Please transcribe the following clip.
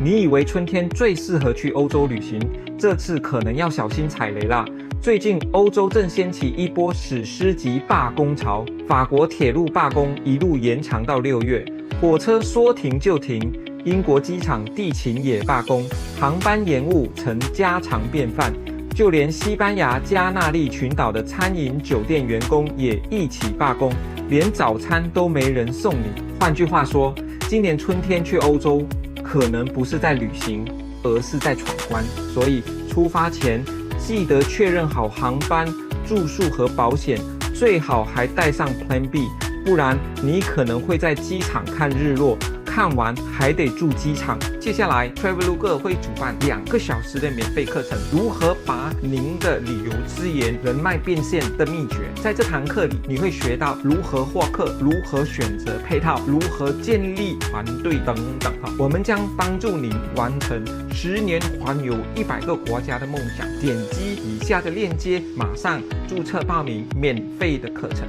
你以为春天最适合去欧洲旅行，这次可能要小心踩雷啦。最近欧洲正掀起一波史诗级罢工潮，法国铁路罢工一路延长到6月，火车说停就停，英国机场地勤也罢工，航班延误成家常便饭。就连西班牙加那利群岛的餐饮酒店员工也一起罢工，连早餐都没人送你。换句话说，今年春天去欧洲可能不是在旅行，而是在闯关。所以出发前记得确认好航班、住宿和保险，最好还带上 Plan B， 不然你可能会在机场看日落，看完还得住机场。接下来 Traveloka 会主办2个小时的免费课程，如何把您的旅游资源人脉变现的秘诀。在这堂课里，你会学到如何获客，如何选择配套，如何建立团队等等。我们将帮助您完成10年环游100个国家的梦想。点击以下的链接，马上注册报名免费的课程。